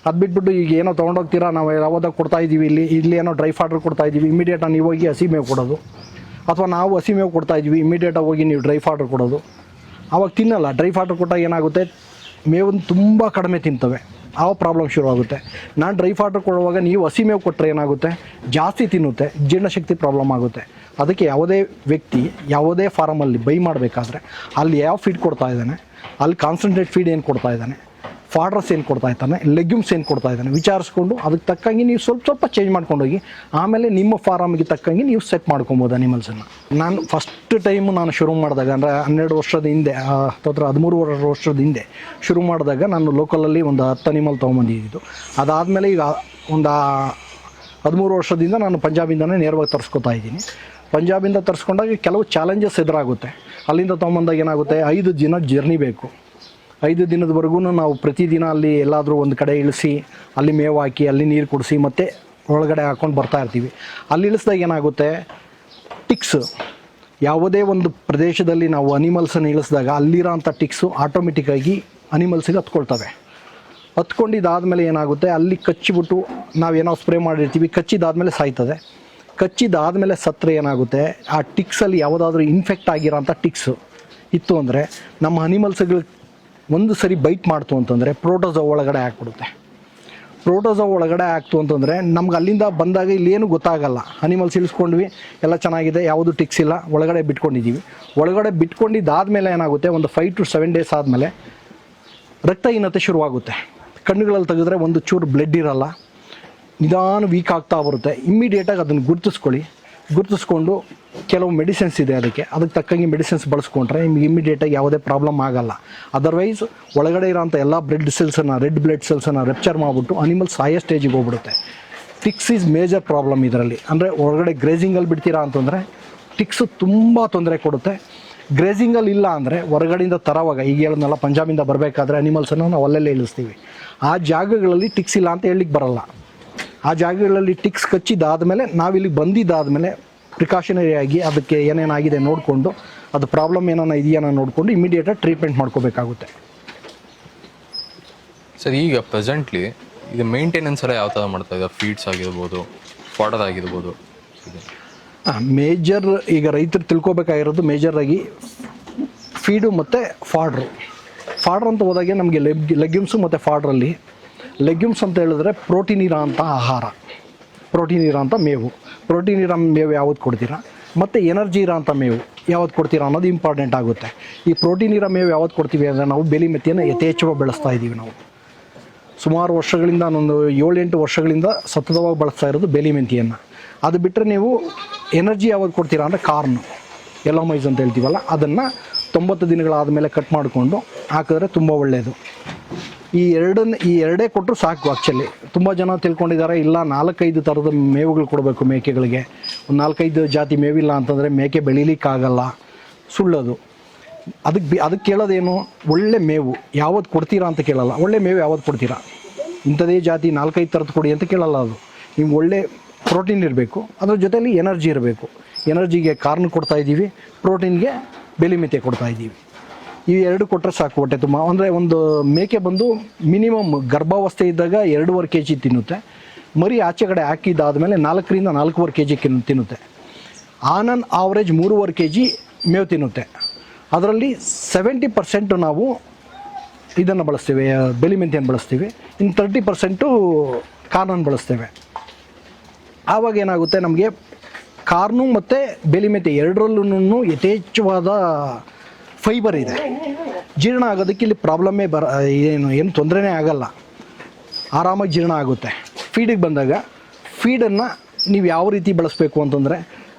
ಅದು ಬಿಟ್ಬಿಟ್ಟು ಈಗ ಏನೋ ತೊಗೊಂಡೋಗ್ತೀರಾ, ನಾವು ಯಾವಾಗ ಕೊಡ್ತಾ ಇದ್ದೀವಿ, ಇಲ್ಲಿ ಏನೋ ಡ್ರೈ ಫಾಡ್ರ್ ಕೊಡ್ತಾ ಇದ್ದೀವಿ, ಇಮಿಡಿಯೇಟಾಗಿ ನೀವು ಹೋಗಿ ಹಸಿ ಮೇವು ಕೊಡೋದು, ಅಥವಾ ನಾವು ಹಸಿ ಮೇವು ಕೊಡ್ತಾ ಇದ್ದೀವಿ, ಇಮಿಡಿಯೇಟಾಗಿ ಹೋಗಿ ನೀವು ಡ್ರೈ ಫಾಡ್ರ್ ಕೊಡೋದು. ಆವಾಗ ತಿನ್ನಲ್ಲ. ಡ್ರೈ ಫಾಡ್ರ್ ಕೊಟ್ಟಾಗ ಏನಾಗುತ್ತೆ, ಮೇವನ್ನು ತುಂಬ ಕಡಿಮೆ ತಿಂತವೆ, ಆವಾಗ ಪ್ರಾಬ್ಲಮ್ ಶುರುವಾಗುತ್ತೆ. ನಾನು ಡ್ರೈ ಫಾಡ್ರ್ ಕೊಡುವಾಗ ನೀವು ಹಸಿ ಮೇವು ಕೊಟ್ಟರೆ ಏನಾಗುತ್ತೆ, ಜಾಸ್ತಿ ತಿನ್ನುತ್ತೆ, ಜೀರ್ಣಶಕ್ತಿ ಪ್ರಾಬ್ಲಮ್ ಆಗುತ್ತೆ. ಅದಕ್ಕೆ ಯಾವುದೇ ವ್ಯಕ್ತಿ ಯಾವುದೇ ಫಾರಮಲ್ಲಿ ಬೈ ಮಾಡಬೇಕಾದ್ರೆ ಅಲ್ಲಿ ಯಾವ ಫೀಡ್ ಕೊಡ್ತಾ ಇದ್ದಾನೆ, ಅಲ್ಲಿ ಕಾನ್ಸಂಟ್ರೇಟ್ ಫೀಡ್ ಏನು ಕೊಡ್ತಾ ಇದ್ದಾನೆ, ಫಾಡ್ರಸ್ ಏನು ಕೊಡ್ತಾ ಇದ್ದಾನೆ, ಲೆಗ್ಯೂಮ್ಸ್ ಏನು ಕೊಡ್ತಾ ಇದ್ದಾನೆ ವಿಚಾರಿಸ್ಕೊಂಡು ಅದಕ್ಕೆ ತಕ್ಕಂಗೆ ನೀವು ಸ್ವಲ್ಪ ಚೇಂಜ್ ಮಾಡ್ಕೊಂಡೋಗಿ ಆಮೇಲೆ ನಿಮ್ಮ ಫಾರಮ್ಗೆ ತಕ್ಕಂಗೆ ನೀವು ಸೆಟ್ ಮಾಡ್ಕೊಬೋದು ಅನಿಮಲ್ಸನ್ನು. ನಾನು ಫಸ್ಟ್ ಟೈಮು ನಾನು ಶುರು ಮಾಡಿದಾಗ, ಅಂದರೆ 12 ವರ್ಷದ ಹಿಂದೆ, 13 ವರ್ಷದ ಹಿಂದೆ ಶುರು ಮಾಡಿದಾಗ ನಾನು ಲೋಕಲಲ್ಲಿ ಒಂದು 10 ಅನಿಮಲ್ ತೊಗೊಂಬಂದಿದ್ದು. ಅದಾದಮೇಲೆ ಈಗ ಒಂದು 13 ವರ್ಷದಿಂದ ನಾನು ಪಂಜಾಬಿಂದನೇ ನೇರವಾಗಿ ತರಿಸ್ಕೊತಾ ಇದ್ದೀನಿ. ಪಂಜಾಬಿಂದ ತರಿಸ್ಕೊಂಡಾಗ ಕೆಲವು ಚಾಲೆಂಜಸ್ ಎದುರಾಗುತ್ತೆ. ಅಲ್ಲಿಂದ ತೊಗೊಂಬಂದಾಗ ಏನಾಗುತ್ತೆ, 5 ದಿನ ಜರ್ನಿ ಬೇಕು. 5 ದಿನದವರೆಗೂ ನಾವು ಪ್ರತಿದಿನ ಅಲ್ಲಿ ಎಲ್ಲಾದರೂ ಒಂದು ಕಡೆ ಇಳಿಸಿ, ಅಲ್ಲಿ ಮೇವು ಹಾಕಿ, ಅಲ್ಲಿ ನೀರು ಕುಡಿಸಿ, ಮತ್ತು ಒಳಗಡೆ ಹಾಕ್ಕೊಂಡು ಬರ್ತಾ ಇರ್ತೀವಿ. ಅಲ್ಲಿ ಇಳಿಸಿದಾಗ ಏನಾಗುತ್ತೆ, ಟಿಕ್ಸ್, ಯಾವುದೇ ಒಂದು ಪ್ರದೇಶದಲ್ಲಿ ನಾವು ಅನಿಮಲ್ಸನ್ನು ಇಳಿಸಿದಾಗ ಅಲ್ಲಿರೋ ಅಂಥ ಟಿಕ್ಸು ಆಟೋಮೆಟಿಕ್ಕಾಗಿ ಅನಿಮಲ್ಸಿಗೆ ಹತ್ಕೊಳ್ತವೆ. ಹತ್ಕೊಂಡಿದ್ದಾದಮೇಲೆ ಏನಾಗುತ್ತೆ, ಅಲ್ಲಿ ಕಚ್ಚಿಬಿಟ್ಟು ನಾವೇನೋ ಸ್ಪ್ರೇ ಮಾಡಿರ್ತೀವಿ, ಕಚ್ಚಿದಾದಮೇಲೆ ಸಾಯ್ತದೆ. ಕಚ್ಚಿದಾದಮೇಲೆ ಸತ್ತರೆ ಏನಾಗುತ್ತೆ, ಆ ಟಿಕ್ಸಲ್ಲಿ ಯಾವುದಾದ್ರೂ ಇನ್ಫೆಕ್ಟ್ ಆಗಿರೋಂಥ ಟಿಕ್ಸು ಇತ್ತು ಅಂದರೆ ನಮ್ಮ ಅನಿಮಲ್ಸ್ಗಳು ಒಂದು ಸರಿ ಬೈಟ್ ಮಾಡ್ತು ಅಂತಂದರೆ ಪ್ರೋಟೋಝೋ ಒಳಗಡೆ ಹಾಕ್ಬಿಡುತ್ತೆ. ಪ್ರೋಟೋಸೋ ಒಳಗಡೆ ಆಗ್ತು ಅಂತಂದರೆ ನಮ್ಗೆ ಅಲ್ಲಿಂದ ಬಂದಾಗ ಇಲ್ಲೇನು ಗೊತ್ತಾಗಲ್ಲ. ಅನಿಮಲ್ಸ್ ಇಳಿಸ್ಕೊಂಡ್ವಿ, ಎಲ್ಲ ಚೆನ್ನಾಗಿದೆ, ಯಾವುದು ಟಿಕ್ಸ್ ಇಲ್ಲ, ಒಳಗಡೆ ಬಿಟ್ಕೊಂಡಿದ್ದೀವಿ. ಒಳಗಡೆ ಬಿಟ್ಕೊಂಡಿದ್ದಾದಮೇಲೆ ಏನಾಗುತ್ತೆ, ಒಂದು 5 to 7 ಡೇಸ್ ಆದಮೇಲೆ ರಕ್ತಹೀನತೆ ಶುರುವಾಗುತ್ತೆ. ಕಣ್ಣುಗಳಲ್ಲಿ ತೆಗೆದ್ರೆ ಒಂದು ಚೂರು ಬ್ಲಡ್ ಇರಲ್ಲ, ನಿಧಾನ ವೀಕ್ ಆಗ್ತಾ ಬರುತ್ತೆ. ಇಮ್ಮಿಡಿಯೇಟಾಗಿ ಅದನ್ನು ಗುರುತಿಸ್ಕೊಂಡು ಕೆಲವು ಮೆಡಿಸಿನ್ಸ್ ಇದೆ, ಅದಕ್ಕೆ ತಕ್ಕಂಗೆ ಮೆಡಿಸಿನ್ಸ್ ಬಳಸ್ಕೊಂಡ್ರೆ ನಿಮ್ಗೆ ಇಮ್ಮಿಡಿಯೇಟಾಗಿ ಯಾವುದೇ ಪ್ರಾಬ್ಲಮ್ ಆಗಲ್ಲ. ಅದರ್ವೈಸ್ ಒಳಗಡೆ ಇರೋಂಥ ಎಲ್ಲ ರೆಡ್ ಬ್ಲಡ್ ಸೆಲ್ಸನ್ನು ರೆಪ್ಚರ್ ಮಾಡಿಬಿಟ್ಟು ಅನಿಮಲ್ಸ್ ಸಾಯೋ ಸ್ಟೇಜಿಗೆ ಹೋಗ್ಬಿಡುತ್ತೆ. ಟಿಕ್ಸ್ ಈಸ್ ಮೇಜರ್ ಪ್ರಾಬ್ಲಮ್ ಇದರಲ್ಲಿ. ಅಂದರೆ ಒಳಗಡೆ ಗ್ರೇಜಿಂಗಲ್ಲಿ ಬಿಡ್ತೀರಾ ಅಂತಂದರೆ ಟಿಕ್ಸು ತುಂಬ ತೊಂದರೆ ಕೊಡುತ್ತೆ. ಗ್ರೇಜಿಂಗಲ್ಲಿ ಇಲ್ಲ ಅಂದರೆ ಹೊರಗಡೆಯಿಂದ ತರವಾಗ, ಈಗ ಹೇಳಿದ್ನಲ್ಲ, ಪಂಜಾಬಿಂದ ಬರಬೇಕಾದ್ರೆ ಅನಿಮಲ್ಸನ್ನು ನಾವು ಅಲ್ಲಲ್ಲೇ ಇಳಿಸ್ತೀವಿ. ಆ ಜಾಗಗಳಲ್ಲಿ ಟಿಕ್ಸ್ ಇಲ್ಲ ಅಂತ ಹೇಳಲಿಕ್ಕೆ ಬರಲ್ಲ. ಆ ಜಾಗಗಳಲ್ಲಿ ಟಿಕ್ಸ್ ಕಚ್ಚಿದ್ದಾದಮೇಲೆ, ನಾವಿಲ್ಲಿ ಬಂದಿದ್ದಾದಮೇಲೆ ಪ್ರಿಕಾಷನರಿ ಆಗಿ ಅದಕ್ಕೆ ಏನೇನಾಗಿದೆ ನೋಡಿಕೊಂಡು, ಅದು ಪ್ರಾಬ್ಲಮ್ ಏನಾನ ಇದೆಯಾ ನೋಡಿಕೊಂಡು ಇಮಿಡಿಯೇಟಾಗಿ ಟ್ರೀಟ್ಮೆಂಟ್ ಮಾಡ್ಕೋಬೇಕಾಗುತ್ತೆ. ಸರ್, ಈಗ ಪ್ರೆಸೆಂಟ್ಲಿ ಇದು ಮೇಂಟೆನೆನ್ಸ್ ಎಲ್ಲ ಯಾವ ಥರ ಮಾಡ್ತಾ ಇದೆ? ಫೀಡ್ಸ್ ಆಗಿರ್ಬೋದು, ಫಾಡರ್ ಆಗಿರ್ಬೋದು. ಮೇಜರ್ ಈಗ ರೈತರು ತಿಳ್ಕೊಬೇಕಾಗಿರೋದು ಮೇಜರಾಗಿ ಫೀಡು ಮತ್ತು ಫಾಡ್ರು ಅಂತ ಹೋದಾಗೆ ನಮಗೆ ಲೆಗ್ಯೂಮ್ಸು ಮತ್ತು ಫಾಡ್ರಲ್ಲಿ ಲೆಗ್ಯೂಮ್ಸ್ ಅಂತ ಹೇಳಿದ್ರೆ ಪ್ರೋಟೀನ್ ಇರೋ ಅಂಥ ಆಹಾರ, ಪ್ರೋಟೀನ್ ಇರೋ ಅಂಥ ಮೇವು. ಪ್ರೋಟೀನ್ ಇರೋ ಮೇವು ಯಾವ್ದು ಕೊಡ್ತೀರಾ ಮತ್ತು ಎನರ್ಜಿ ಇರೋ ಅಂಥ ಮೇವು ಯಾವ್ದು ಕೊಡ್ತೀರಾ ಅನ್ನೋದು ಇಂಪಾರ್ಟೆಂಟ್ ಆಗುತ್ತೆ. ಈ ಪ್ರೋಟೀನ್ ಇರೋ ಮೇವು ಯಾವ್ದು ಕೊಡ್ತೀವಿ ಅಂದರೆ ನಾವು ಬೇಲಿ ಮೆತ್ತಿಯನ್ನು ಯಥೇಚ್ಛವಾಗಿ ಬೆಳೆಸ್ತಾ ಇದ್ದೀವಿ. ನಾವು ಸುಮಾರು ವರ್ಷಗಳಿಂದ, ಒಂದು 7-8 ವರ್ಷಗಳಿಂದ ಸತತವಾಗಿ ಬಳಸ್ತಾ ಇರೋದು ಬೇಲಿ ಮೆಂತಿಯನ್ನು. ಅದು ಬಿಟ್ಟರೆ ನೀವು ಎನರ್ಜಿ ಯಾವ್ದು ಕೊಡ್ತೀರಾ ಅಂದರೆ ಕಾರ್ನು, ಎಲ್ಲೋ ಮೈಸ್ ಅಂತ ಹೇಳ್ತೀವಲ್ಲ, ಅದನ್ನು 90 ದಿನಗಳಾದ ಮೇಲೆ ಕಟ್ ಮಾಡಿಕೊಂಡು ಹಾಕಿದ್ರೆ ತುಂಬ ಒಳ್ಳೆಯದು. ಈ ಎರಡೇ ಕೊಟ್ಟರು ಸಾಕು. ಆ್ಯಕ್ಚುಲಿ ತುಂಬ ಜನ ತಿಳ್ಕೊಂಡಿದ್ದಾರೆ, ಇಲ್ಲ 4-5 ಥರದ ಮೇವುಗಳು ಕೊಡಬೇಕು ಮೇಕೆಗಳಿಗೆ, ಒಂದು 4-5 ಜಾತಿ ಮೇವಿಲ್ಲ ಅಂತಂದರೆ ಮೇಕೆ ಬೆಳೀಲಿಕ್ಕಾಗಲ್ಲ. ಸುಳ್ಳದು. ಅದಕ್ಕೆ ಕೇಳೋದೇನು, ಒಳ್ಳೆ ಮೇವು ಯಾವತ್ತು ಕೊಡ್ತೀರಾ ಅಂತ ಕೇಳಲ್ಲ. ಒಳ್ಳೆ ಮೇವು ಯಾವತ್ತು ಕೊಡ್ತೀರಾ, ಇಂಥದೇ ಜಾತಿ 4-5 ಥರದ್ದು ಕೊಡಿ ಅಂತ ಕೇಳಲ್ಲ. ಅದು ನಿಮ್ಗೆ ಒಳ್ಳೆ ಪ್ರೋಟೀನ್ ಇರಬೇಕು, ಅದ್ರ ಜೊತೆಯಲ್ಲಿ ಎನರ್ಜಿ ಇರಬೇಕು. ಎನರ್ಜಿಗೆ ಕಾರ್ನ್ ಕೊಡ್ತಾಯಿದ್ದೀವಿ, ಪ್ರೋಟೀನ್ಗೆ ಬೇಲಿ ಮೆಂತೆ ಕೊಡ್ತಾಯಿದ್ದೀವಿ. ಈ 2 ಕೊಟ್ಟರೆ ಸಾಕು ಹೊಟ್ಟೆ ತುಂಬ. ಅಂದರೆ ಒಂದು ಮೇಕೆ ಬಂದು ಮಿನಿಮಮ್ ಗರ್ಭಾವಸ್ಥೆ ಇದ್ದಾಗ 2.5 kg ತಿನ್ನುತ್ತೆ. ಮರಿ ಆಚೆ ಕಡೆ ಹಾಕಿದ್ದಾದಮೇಲೆ 4ರಿಂದ 4.25 kg ತಿನ್ನುತ್ತೆ. ಆನ್ ಆನ್ ಆವ್ರೇಜ್ 3.5 kg ಮೇವು ತಿನ್ನುತ್ತೆ. ಅದರಲ್ಲಿ 70% ನಾವು ಇದನ್ನು ಬಳಸ್ತೀವಿ, ಬೇಲಿ ಮೆಂತೆಯನ್ನು ಬಳಸ್ತೀವಿ. ಇನ್ನು 30% ಕಾರ್ನನ್ನು ಬಳಸ್ತೇವೆ. ಆವಾಗ ಏನಾಗುತ್ತೆ, ನಮಗೆ ಕಾರ್ನು ಮತ್ತು ಬೇಲಿ ಮೆಂತೆ ಎರಡರಲ್ಲೂ ಯಥೇಚ್ಛವಾದ ಫೈಬರ್ ಇದೆ. ಜೀರ್ಣ ಆಗೋದಕ್ಕೆ ಇಲ್ಲಿ ಪ್ರಾಬ್ಲಮ್ಮೇ ಏನು ತೊಂದರೆನೇ ಆಗಲ್ಲ, ಆರಾಮಾಗಿ ಜೀರ್ಣ ಆಗುತ್ತೆ. ಫೀಡಿಗೆ ಬಂದಾಗ ಫೀಡನ್ನು ನೀವು ಯಾವ ರೀತಿ ಬಳಸಬೇಕು ಅಂತಂದರೆ,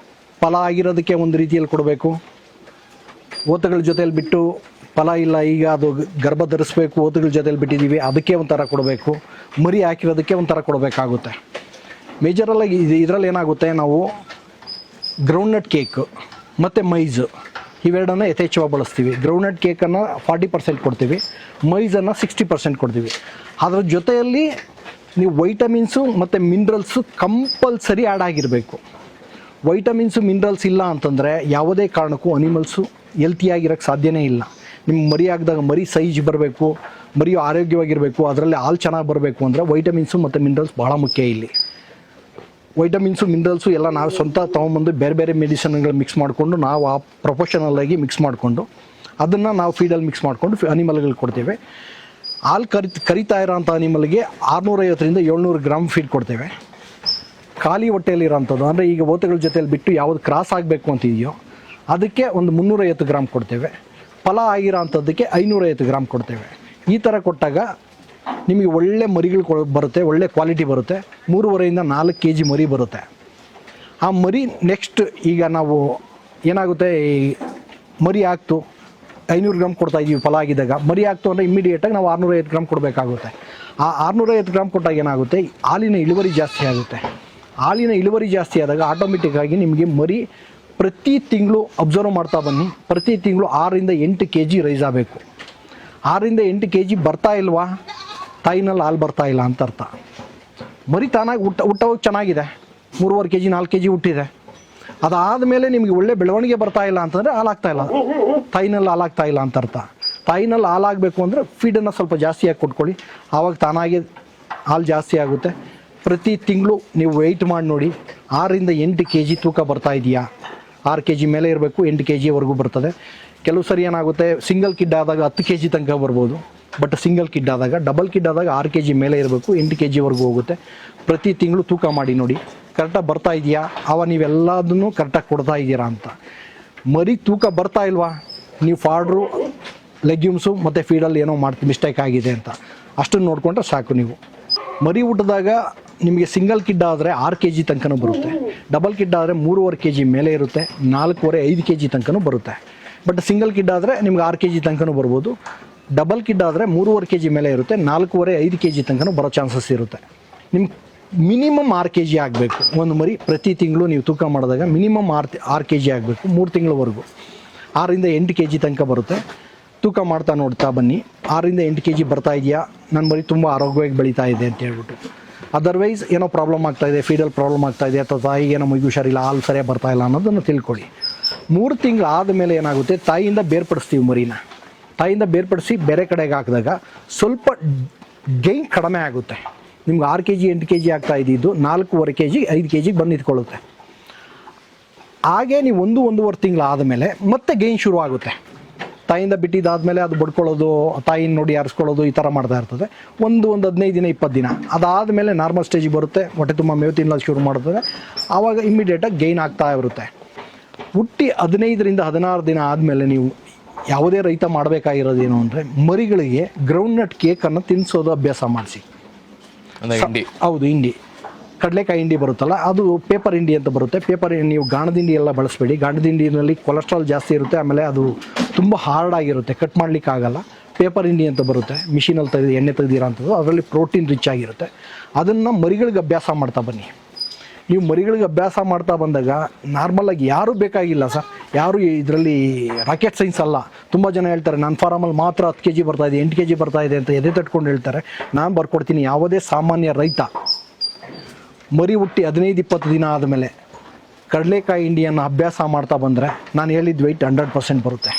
ಫಲ ಆಗಿರೋದಕ್ಕೆ ಒಂದು ರೀತಿಯಲ್ಲಿ ಕೊಡಬೇಕು, ಓತಗಳ ಜೊತೆಯಲ್ಲಿ ಬಿಟ್ಟು ಫಲ ಇಲ್ಲ, ಈಗ ಅದು ಗರ್ಭ ಧರಿಸ್ಬೇಕು, ಓತಗಳ ಜೊತೆಯಲ್ಲಿ ಬಿಟ್ಟಿದ್ದೀವಿ, ಅದಕ್ಕೆ ಒಂಥರ ಕೊಡಬೇಕು, ಮರಿ ಹಾಕಿರೋದಕ್ಕೆ ಒಂಥರ ಕೊಡಬೇಕಾಗುತ್ತೆ. ಮೇಜರಲ್ಲಾಗಿ ಇದರಲ್ಲಿ ಏನಾಗುತ್ತೆ, ನಾವು ಗ್ರೌಂಡ್ನಟ್ ಕೇಕ್ ಮತ್ತು ಮೈಜು ಇವೆರಡನ್ನು ಯಥೇಚ್ಛವಾಗಿ ಬಳಸ್ತೀವಿ. ಗ್ರೌಂಡ್ನಟ್ ಕೇಕನ್ನು 40% ಕೊಡ್ತೀವಿ, ಮೈಜನ್ನು 60% ಕೊಡ್ತೀವಿ. ಅದರ ಜೊತೆಯಲ್ಲಿ ನೀವು ವೈಟಮಿನ್ಸು ಮತ್ತು ಮಿನರಲ್ಸು ಕಂಪಲ್ಸರಿ ಆ್ಯಡ್ ಆಗಿರಬೇಕು. ವೈಟಮಿನ್ಸು ಮಿನರಲ್ಸ್ ಇಲ್ಲ ಅಂತಂದರೆ ಯಾವುದೇ ಕಾರಣಕ್ಕೂ ಅನಿಮಲ್ಸು ಹೆಲ್ತಿಯಾಗಿರೋಕ್ಕೆ ಸಾಧ್ಯನೇ ಇಲ್ಲ. ನಿಮ್ಮ ಮರಿ ಆಗಿದಾಗ ಮರಿ ಸೈಜ್ ಬರಬೇಕು, ಮರಿಯು ಆರೋಗ್ಯವಾಗಿರಬೇಕು, ಅದರಲ್ಲಿ ಹಾಲು ಚೆನ್ನಾಗಿ ಬರಬೇಕು ಅಂದರೆ ವೈಟಮಿನ್ಸು ಮತ್ತು ಮಿನರಲ್ಸ್ ಭಾಳ ಮುಖ್ಯ. ಇಲ್ಲಿ ವೈಟಮಿನ್ಸು ಮಿನರಲ್ಸು ಎಲ್ಲ ನಾವು ಸ್ವಂತ ತೊಗೊಂಬಂದು ಬೇರೆ ಬೇರೆ ಮೆಡಿಸಿನ್ಗಳು ಮಿಕ್ಸ್ ಮಾಡಿಕೊಂಡು, ನಾವು ಆ ಪ್ರೊಫೆಷನಲ್ಲಾಗಿ ಮಿಕ್ಸ್ ಮಾಡಿಕೊಂಡು ಅದನ್ನು ನಾವು ಫೀಡಲ್ಲಿ ಮಿಕ್ಸ್ ಮಾಡಿಕೊಂಡು ಅನಿಮಲ್ಗಳಿಗೆ ಕೊಡ್ತೇವೆ. ಹಾಲು ಕರಿತಾ ಇರೋಂಥ ಅನಿಮಲ್ಗೆ 650ರಿಂದ 700 ಗ್ರಾಮ್ ಫೀಡ್ ಕೊಡ್ತೇವೆ. ಖಾಲಿ ಹೊಟ್ಟೆಯಲ್ಲಿರೋಂಥದ್ದು ಅಂದರೆ ಈಗ ಓತಗಳ ಜೊತೆಯಲ್ಲಿ ಬಿಟ್ಟು ಯಾವುದು ಕ್ರಾಸ್ ಆಗಬೇಕು ಅಂತಿದೆಯೋ ಅದಕ್ಕೆ ಒಂದು 350 ಗ್ರಾಮ್ ಕೊಡ್ತೇವೆ. ಫಲ ಆಗಿರೋ ಅಂಥದ್ದಕ್ಕೆ 550 ಗ್ರಾಮ್ ಕೊಡ್ತೇವೆ. ಈ ಥರ ಕೊಟ್ಟಾಗ ನಿಮಗೆ ಒಳ್ಳೆ ಮರಿಗಳು ಬರುತ್ತೆ, ಒಳ್ಳೆ ಕ್ವಾಲಿಟಿ ಬರುತ್ತೆ. 3.5ರಿಂದ 4 kg ಮರಿ ಬರುತ್ತೆ. ಆ ಮರಿ ನೆಕ್ಸ್ಟ್ ಈಗ ನಾವು ಏನಾಗುತ್ತೆ, ಈ ಮರಿ ಆಗ್ತು 500 ಗ್ರಾಮ್ ಕೊಡ್ತಾಯಿದ್ದೀವಿ ಫಲ ಆಗಿದ್ದಾಗ, ಮರಿ ಆಗ್ತು ಅಂದರೆ ಇಮ್ಮಿಡಿಯೇಟಾಗಿ ನಾವು 650 ಗ್ರಾಮ್ ಕೊಡಬೇಕಾಗುತ್ತೆ. ಆ 650 ಗ್ರಾಮ್ ಕೊಟ್ಟಾಗ ಏನಾಗುತ್ತೆ, ಹಾಲಿನ ಇಳುವರಿ ಜಾಸ್ತಿ ಆಗುತ್ತೆ. ಹಾಲಿನ ಇಳುವರಿ ಜಾಸ್ತಿ ಆದಾಗ ಆಟೋಮೆಟಿಕ್ಕಾಗಿ ನಿಮಗೆ ಮರಿ ಪ್ರತಿ ತಿಂಗಳು ಅಬ್ಸರ್ವ್ ಮಾಡ್ತಾ ಬನ್ನಿ, ಪ್ರತಿ ತಿಂಗಳು 6ರಿಂದ 8 kg ರೈಸ್ ಆಗಬೇಕು. 6ರಿಂದ 8 kg ಬರ್ತಾ ಇಲ್ವಾ, ತಾಯಿನಲ್ಲಿ ಹಾಲು ಬರ್ತಾ ಇಲ್ಲ ಅಂತ ಅರ್ಥ. ಮರಿ ತಾನಾಗಿ ಹುಟ್ಟೋಗಿ ಚೆನ್ನಾಗಿದೆ, 3.5 kg 4 kg ಹುಟ್ಟಿದೆ. ಅದಾದಮೇಲೆ ನಿಮಗೆ ಒಳ್ಳೆ ಬೆಳವಣಿಗೆ ಬರ್ತಾ ಇಲ್ಲ ಅಂತಂದರೆ ಹಾಲಾಗ್ತಾ ಇಲ್ಲ, ತಾಯಿನಲ್ಲಿ ಹಾಲಾಗ್ತಾ ಇಲ್ಲ ಅಂತ ಅರ್ಥ. ತಾಯಿನಲ್ಲಿ ಹಾಲಾಗಬೇಕು ಅಂದರೆ ಫೀಡನ್ನು ಸ್ವಲ್ಪ ಜಾಸ್ತಿಯಾಗಿ ಕೊಟ್ಕೊಳ್ಳಿ, ಆವಾಗ ತಾನಾಗೆ ಹಾಲು ಜಾಸ್ತಿ ಆಗುತ್ತೆ. ಪ್ರತಿ ತಿಂಗಳು ನೀವು ವೆಯ್ಟ್ ಮಾಡಿ ನೋಡಿ, 6ರಿಂದ 8 kg ತೂಕ ಬರ್ತಾ ಇದೆಯಾ, 6 kg ಮೇಲೆ ಇರಬೇಕು, 8 kgವರೆಗೂ ಬರ್ತದೆ. ಕೆಲವು ಸರಿ ಏನಾಗುತ್ತೆ, ಸಿಂಗಲ್ ಕಿಡ್ ಆದಾಗ 10 kg ತನಕ ಬರ್ಬೋದು. ಬಟ್ ಸಿಂಗಲ್ ಕಿಡ್ ಆದಾಗ. ಡಬಲ್ ಕಿಡ್ ಆದಾಗ 6 kg ಮೇಲೆ ಇರಬೇಕು, 8 kgವರೆಗೂ ಹೋಗುತ್ತೆ. ಪ್ರತಿ ತಿಂಗಳು ತೂಕ ಮಾಡಿ ನೋಡಿ ಕರೆಕ್ಟಾಗಿ ಬರ್ತಾ ಇದೆಯಾ, ನೀವೆಲ್ಲದನ್ನು ಕರೆಕ್ಟಾಗಿ ಕೊಡ್ತಾ ಇದ್ದೀರಾ ಅಂತ. ಮರಿ ತೂಕ ಬರ್ತಾ ಇಲ್ವಾ, ನೀವು ಫಾಡ್ರು ಲೆಗ್ಯೂಮ್ಸು ಮತ್ತು ಫೀಡಲ್ಲಿ ಏನೋ ಮಿಸ್ಟೇಕ್ ಆಗಿದೆ ಅಂತ ಅಷ್ಟನ್ನು ನೋಡಿಕೊಂಡ್ರೆ ಸಾಕು. ನೀವು ಮರಿ ಊಟದಾಗ ನಿಮಗೆ ಸಿಂಗಲ್ ಕಿಡ್ ಆದರೆ 6 kg ತನಕನೂ ಬರುತ್ತೆ, ಡಬಲ್ ಕಿಡ್ ಆದರೆ 3.5 kg ಮೇಲೆ ಇರುತ್ತೆ, 4.5 kg ತನಕನೂ ಬರುತ್ತೆ. ಬಟ್ ಸಿಂಗಲ್ ಕಿಡ್ ಆದರೆ ನಿಮ್ಗೆ 6 kg ತನಕನೂ ಬರ್ಬೋದು. ಡಬಲ್ ಕಿಡ್ ಆದರೆ 3.5 kg ಮೇಲೆ ಇರುತ್ತೆ, 4.5 kg ತನಕನೂ ಬರೋ ಚಾನ್ಸಸ್ ಇರುತ್ತೆ. ನಿಮ್ಗೆ ಮಿನಿಮಮ್ 6 kg ಆಗಬೇಕು ಒಂದು ಮರಿ. ಪ್ರತಿ ತಿಂಗಳು ನೀವು ತೂಕ ಮಾಡಿದಾಗ ಮಿನಿಮಮ್ 6 kg ಆಗಬೇಕು 3 ತಿಂಗಳವರೆಗೂ. 6ರಿಂದ 8 kg ತನಕ ಬರುತ್ತೆ. ತೂಕ ಮಾಡ್ತಾ ನೋಡ್ತಾ ಬನ್ನಿ, 6ರಿಂದ 8 kg ಬರ್ತಾ ಇದೆಯಾ, ನನ್ನ ಮರಿ ತುಂಬ ಆರೋಗ್ಯವಾಗಿ ಬೆಳೀತಾ ಇದೆ ಅಂತ ಹೇಳ್ಬಿಟ್ಟು. ಅದರ್ವೈಸ್ ಏನೋ ಪ್ರಾಬ್ಲಮ್ ಆಗ್ತಾಯಿದೆ, ಫೀಡಲ್ ಪ್ರಾಬ್ಲಮ್ ಆಗ್ತಾಯಿದೆ, ಅಥವಾ ತಾಯಿಗೆ ಏನೋ ಮೈಗೆ ಹುಷಾರಿಲ್ಲ, ಹಾಲು ಸರಿಯಾಗಿ ಬರ್ತಾ ಇಲ್ಲ ಅನ್ನೋದನ್ನು ತಿಳ್ಕೊಳ್ಳಿ. 3 ತಿಂಗಳು ಆದಮೇಲೆ ಏನಾಗುತ್ತೆ, ತಾಯಿಯಿಂದ ಬೇರ್ಪಡಿಸ್ತೀವಿ ಮರಿನ. ತಾಯಿಯಿಂದ ಬೇರ್ಪಡಿಸಿ ಬೇರೆ ಕಡೆಗೆ ಹಾಕಿದಾಗ ಸ್ವಲ್ಪ ಗೈನ್ ಕಡಿಮೆ ಆಗುತ್ತೆ. ನಿಮ್ಗೆ 6 kg 8 kg ಆಗ್ತಾ ಇದ್ದಿದ್ದು 4.5 kg 5 kg ಬಂದು ನಿಂತ್ಕೊಳ್ಳುತ್ತೆ. ಹಾಗೇ ನೀವು 1-1.5 ತಿಂಗಳು ಆದಮೇಲೆ ಮತ್ತೆ ಗೈನ್ ಶುರು ಆಗುತ್ತೆ. ತಾಯಿಯಿಂದ ಬಿಟ್ಟಿದ್ದಾದಮೇಲೆ ಅದು ಬಡ್ಕೊಳ್ಳೋದು, ತಾಯಿನ ನೋಡಿ ಆರಿಸ್ಕೊಳ್ಳೋದು, ಈ ಥರ ಮಾಡ್ತಾ ಇರ್ತದೆ. ಒಂದು 15 ದಿನ 20 ದಿನ ಅದಾದಮೇಲೆ ನಾರ್ಮಲ್ ಸ್ಟೇಜಿಗೆ ಬರುತ್ತೆ, ಹೊಟ್ಟೆ ತುಂಬ ಮೇವು ತಿನ್ನೋದು ಶುರು ಮಾಡುತ್ತದೆ. ಆವಾಗ ಇಮ್ಮಿಡಿಯೇಟಾಗಿ ಗೈನ್ ಆಗ್ತಾ ಇರುತ್ತೆ. ಹುಟ್ಟಿ 15ರಿಂದ 16 ದಿನ ಆದಮೇಲೆ ನೀವು ಯಾವುದೇ ರೈತ ಮಾಡಬೇಕಾಗಿರೋದೇನು ಅಂದರೆ, ಮರಿಗಳಿಗೆ ಗ್ರೌಂಡ್ನಟ್ ಕೇಕನ್ನು ತಿನ್ನಿಸೋದು ಅಭ್ಯಾಸ ಮಾಡಿಸಿ. ಹೌದು, ಹಿಂಡಿ, ಕಡಲೆಕಾಯಿ ಹಿಂಡಿ ಬರುತ್ತಲ್ಲ, ಅದು ಪೇಪರ್ ಹಿಂಡಿ ಅಂತ ಬರುತ್ತೆ. ನೀವು ಗಾಣದ ಹಿಂಡಿ ಎಲ್ಲ ಬಳಸಬೇಡಿ. ಗಾಣದ ಹಿಂಡಿನಲ್ಲಿ ಕೊಲೆಸ್ಟ್ರಾಲ್ ಜಾಸ್ತಿ ಇರುತ್ತೆ, ಆಮೇಲೆ ಅದು ತುಂಬ ಹಾರ್ಡ್ ಆಗಿರುತ್ತೆ, ಕಟ್ ಮಾಡ್ಲಿಕ್ಕೆ ಆಗಲ್ಲ. ಪೇಪರ್ ಹಿಂಡಿ ಅಂತ ಬರುತ್ತೆ, ಮಿಷಿನಲ್ಲಿ ತೆಗೆದು ಎಣ್ಣೆ ತೆಗೆದಿರೋ ಅಂಥದ್ದು, ಅದರಲ್ಲಿ ಪ್ರೋಟೀನ್ ರಿಚ್ ಆಗಿರುತ್ತೆ. ಅದನ್ನು ಮರಿಗಳಿಗೆ ಅಭ್ಯಾಸ ಮಾಡ್ತಾ ಬನ್ನಿ. ನೀವು ಮರಿಗಳಿಗೆ ಅಭ್ಯಾಸ ಮಾಡ್ತಾ ಬಂದಾಗ ನಾರ್ಮಲಾಗಿ ಯಾರೂ ಬೇಕಾಗಿಲ್ಲ ಸರ್, ಯಾರು ಇದರಲ್ಲಿ ರಾಕೆಟ್ ಸೈನ್ಸ್ ಅಲ್ಲ. ತುಂಬ ಜನ ಹೇಳ್ತಾರೆ ನನ್ನ ಫಾರಮಲ್ಲಿ ಮಾತ್ರ 10 kg ಬರ್ತಾಯಿದೆ, 8 kg ಬರ್ತಾಯಿದೆ ಅಂತ ಎದೆ ತಟ್ಕೊಂಡು ಹೇಳ್ತಾರೆ. ನಾನು ಬರ್ಕೊಡ್ತೀನಿ, ಯಾವುದೇ ಸಾಮಾನ್ಯ ರೈತ ಮರಿ ಹುಟ್ಟಿ 15-20 ದಿನ ಆದಮೇಲೆ ಕಡಲೆಕಾಯಿ ಹಿಂಡಿಯನ್ನು ಅಭ್ಯಾಸ ಮಾಡ್ತಾ ಬಂದರೆ ನಾನು ಹೇಳಿದ ವೆಯ್ಟ್ 100% ಬರುತ್ತೆ.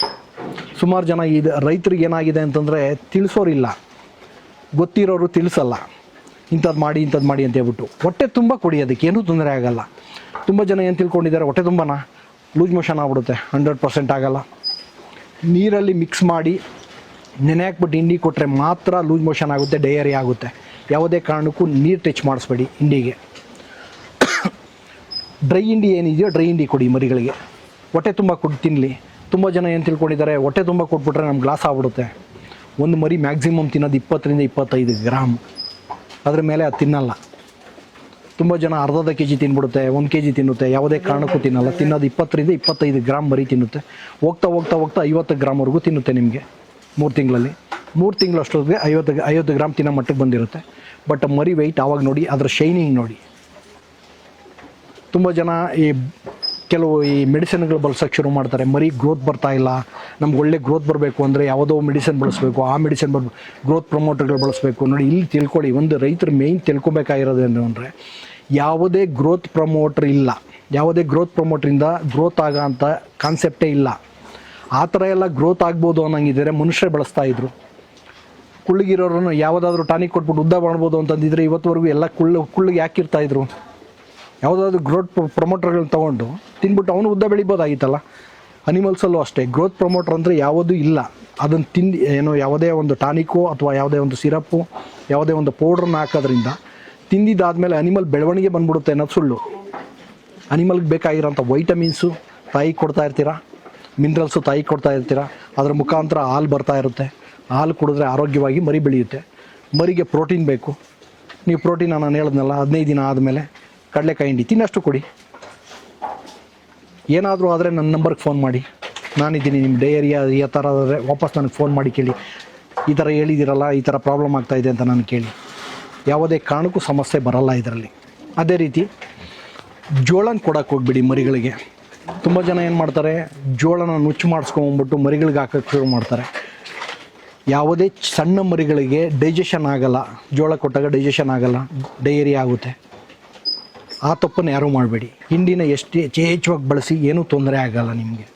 ಸುಮಾರು ಜನ ಇದು ರೈತರಿಗೆ ಏನಾಗಿದೆ ಅಂತಂದರೆ ತಿಳಿಸೋರಿಲ್ಲ, ಗೊತ್ತಿರೋರು ತಿಳಿಸಲ್ಲ. ಇಂಥದ್ದು ಮಾಡಿ ಅಂತ ಹೇಳ್ಬಿಟ್ಟು ಹೊಟ್ಟೆ ತುಂಬ ಕೊಡಿ, ಅದಕ್ಕೆ ಏನೂ ತೊಂದರೆ ಆಗೋಲ್ಲ. ತುಂಬ ಜನ ಏನು ತಿಳ್ಕೊಂಡಿದ್ದಾರೆ, ಹೊಟ್ಟೆ ತುಂಬನ ಲೂಸ್ ಮೋಷನ್ ಆಗ್ಬಿಡುತ್ತೆ. 100% ಆಗೋಲ್ಲ. ನೀರಲ್ಲಿ ಮಿಕ್ಸ್ ಮಾಡಿ ನೆನೆ ಹಾಕ್ಬಿಟ್ಟು ಹಿಂಡಿ ಕೊಟ್ಟರೆ ಮಾತ್ರ ಲೂಸ್ ಮೋಷನ್ ಆಗುತ್ತೆ, ಡಯರಿ ಆಗುತ್ತೆ. ಯಾವುದೇ ಕಾರಣಕ್ಕೂ ನೀರು ಟಚ್ ಮಾಡಿಸ್ಬೇಡಿ ಹಿಂಡಿಗೆ. ಡ್ರೈ ಹಿಂಡಿ ಏನಿದೆಯೋ ಡ್ರೈ ಹಿಂಡಿ ಕೊಡಿ ಮರಿಗಳಿಗೆ, ಹೊಟ್ಟೆ ತುಂಬ ಕೊಟ್ಟು ತಿನ್ನಲಿ. ತುಂಬ ಜನ ಏನು ತಿಳ್ಕೊಂಡಿದ್ದಾರೆ, ಹೊಟ್ಟೆ ತುಂಬ ಕೊಟ್ಬಿಟ್ರೆ ನಮ್ಮ ಗ್ಲಾಸ್ ಆಗ್ಬಿಡುತ್ತೆ. ಒಂದು ಮರಿ ಮ್ಯಾಕ್ಸಿಮಮ್ ತಿನ್ನೋದು 20ರಿಂದ 25 ಗ್ರಾಮ್, ಅದ್ರ ಮೇಲೆ ಅದು ತಿನ್ನಲ್ಲ. ತುಂಬ ಜನ ಅರ್ಧ kg ತಿನ್ಬಿಡುತ್ತೆ, 1 kg ತಿನ್ನುತ್ತೆ, ಯಾವುದೇ ಕಾರಣಕ್ಕೂ ತಿನ್ನಲ್ಲ. ತಿನ್ನೋದು 20ರಿಂದ 25 ಗ್ರಾಮ್ ಮರಿ ತಿನ್ನುತ್ತೆ. ಹೋಗ್ತಾ 50 ಗ್ರಾಮ್ವರೆಗೂ ತಿನ್ನುತ್ತೆ ನಿಮಗೆ 3 ತಿಂಗಳಲ್ಲಿ. 3 ತಿಂಗಳಷ್ಟೊತ್ತಿಗೆ 50 ಗ್ರಾಮ್ ತಿನ್ನೋ ಮಟ್ಟಕ್ಕೆ ಬಂದಿರುತ್ತೆ. ಬಟ್ ಮರಿ ವೆಯ್ಟ್ ಆವಾಗ ನೋಡಿ, ಅದರ ಶೈನಿಂಗ್ ನೋಡಿ. ತುಂಬ ಜನ ಕೆಲವು ಮೆಡಿಸಿನ್ಗಳು ಬಳಸೋಕ್ಕೆ ಶುರು ಮಾಡ್ತಾರೆ. ಮರಿ ಗ್ರೋತ್ ಬರ್ತಾ ಇಲ್ಲ, ನಮ್ಗೆ ಒಳ್ಳೆ ಗ್ರೋತ್ ಬರಬೇಕು ಅಂದರೆ ಯಾವುದೋ ಮೆಡಿಸಿನ್ ಬಳಸಬೇಕು, ಆ ಮೆಡಿಸಿನ್ ಗ್ರೋತ್ ಪ್ರಮೋಟರ್ಗಳು ಬಳಸಬೇಕು. ನೋಡಿ, ಇಲ್ಲಿ ತಿಳ್ಕೊಳ್ಳಿ, ಒಂದು ರೈತರು ಮೇಯ್ನ್ ತಿಳ್ಕೊಬೇಕಾಗಿರೋದು ಏನು ಅಂದರೆ, ಯಾವುದೇ ಗ್ರೋತ್ ಪ್ರಮೋಟ್ರ್ ಇಲ್ಲ. ಯಾವುದೇ ಗ್ರೋತ್ ಪ್ರಮೋಟ್ರಿಂದ ಗ್ರೋತ್ ಆಗೋ ಅಂಥ ಕಾನ್ಸೆಪ್ಟೇ ಇಲ್ಲ. ಆ ಥರ ಎಲ್ಲ ಗ್ರೋತ್ ಆಗ್ಬೋದು ಅನ್ನೋಂಗಿದ್ದಾರೆ ಮನುಷ್ಯರೇ ಬಳಸ್ತಾಯಿದ್ರು. ಕುಳ್ಳಿಗಿರೋರನ್ನು ಯಾವುದಾದ್ರೂ ಟಾನಿಕ್ ಕೊಟ್ಬಿಟ್ಟು ಉದ್ದ ಮಾಡ್ಬೋದು ಅಂತಂದಿದ್ರೆ ಇವತ್ತುವರೆಗೂ ಎಲ್ಲ ಕುಳ್ಳಿಗೆ ಯಾಕಿರ್ತಾಯಿದ್ರು. ಯಾವುದಾದ್ರೂ ಗ್ರೋತ್ ಪ್ರಮೋಟರ್ಗಳನ್ನ ತೊಗೊಂಡು ತಿಂದ್ಬಿಟ್ಟು ಅವನು ಉದ್ದ ಬೆಳಿಬೋದಾಗಿತ್ತಲ್ಲ. ಅನಿಮಲ್ಸಲ್ಲೂ ಅಷ್ಟೇ ಗ್ರೋತ್ ಪ್ರಮೋಟರ್ ಅಂದರೆ ಯಾವುದೂ ಇಲ್ಲ. ಅದನ್ನು ತಿಂದು ಏನೋ ಯಾವುದೇ ಒಂದು ಟಾನಿಕ್ಕು ಅಥವಾ ಯಾವುದೇ ಒಂದು ಸಿರಪ್ಪು, ಯಾವುದೇ ಒಂದು ಪೌಡ್ರನ್ನ ಹಾಕೋದ್ರಿಂದ ತಿಂದಿದ್ದಾದಮೇಲೆ ಅನಿಮಲ್ ಬೆಳವಣಿಗೆ ಬಂದ್ಬಿಡುತ್ತೆ ಅನ್ನೋದು ಸುಳ್ಳು. ಅನಿಮಲ್ಗೆ ಬೇಕಾಗಿರೋಂಥ ವೈಟಮಿನ್ಸು ತಾಯಿಗೆ ಕೊಡ್ತಾ ಇರ್ತೀರ, ಮಿನರಲ್ಸು ತಾಯಿಗೆ ಕೊಡ್ತಾ ಇರ್ತೀರ. ಅದರ ಮುಖಾಂತರ ಹಾಲು ಬರ್ತಾ ಇರುತ್ತೆ. ಹಾಲು ಕುಡಿದ್ರೆ ಆರೋಗ್ಯವಾಗಿ ಮರಿ ಬೆಳೆಯುತ್ತೆ. ಮರಿಗೆ ಪ್ರೋಟೀನ್ ಬೇಕು. ನೀವು ಪ್ರೋಟೀನ್ ನಾನು ಹೇಳಿದ್ನಲ್ಲ, 15 ದಿನ ಆದಮೇಲೆ ಕಡಲೆಕಾಯಿ ಹಿಂಡಿ ತಿನ್ನಷ್ಟು ಕೊಡಿ. ಏನಾದರೂ ಆದರೆ ನನ್ನ ನಂಬರ್ಗೆ ಫೋನ್ ಮಾಡಿ, ನಾನಿದ್ದೀನಿ ನಿಮ್ಮ ಡಯರಿಯಾ ಈ ಥರ ಆದರೆ ವಾಪಸ್ ನನಗೆ ಫೋನ್ ಮಾಡಿ ಕೇಳಿ, ಈ ಥರ ಹೇಳಿದ್ದೀರಲ್ಲ, ಈ ಥರ ಪ್ರಾಬ್ಲಮ್ ಆಗ್ತಾಯಿದೆ ಅಂತ ನಾನು ಕೇಳಿ. ಯಾವುದೇ ಕಾರಣಕ್ಕೂ ಸಮಸ್ಯೆ ಬರಲ್ಲ ಇದರಲ್ಲಿ. ಅದೇ ರೀತಿ ಜೋಳನ ಕೊಡೋಕ್ಕೆ ಹೋಗ್ಬಿಡಿ ಮರಿಗಳಿಗೆ. ತುಂಬ ಜನ ಏನು ಮಾಡ್ತಾರೆ, ಜೋಳನ ನುಚ್ಚು ಮಾಡಿಸ್ಕೊಂಡ್ಬಿಟ್ಟು ಮರಿಗಳಿಗೆ ಹಾಕೋಕ್ಕೆ ಶುರು ಮಾಡ್ತಾರೆ. ಯಾವುದೇ ಸಣ್ಣ ಮರಿಗಳಿಗೆ ಡೈಜೆಷನ್ ಆಗಲ್ಲ. ಜೋಳ ಕೊಟ್ಟಾಗ ಡೈಜೆಷನ್ ಆಗಲ್ಲ, ಡಯರಿ ಆಗುತ್ತೆ. ಆ ತಪ್ಪನ್ನು ಯಾರೂ ಮಾಡಬೇಡಿ. ಹಿಂಡಿನ ಎಷ್ಟು ಯಥೇಚ್ಛವಾಗಿ ಬಳಸಿ, ಏನೂ ತೊಂದರೆ ಆಗಲ್ಲ ನಿಮಗೆ.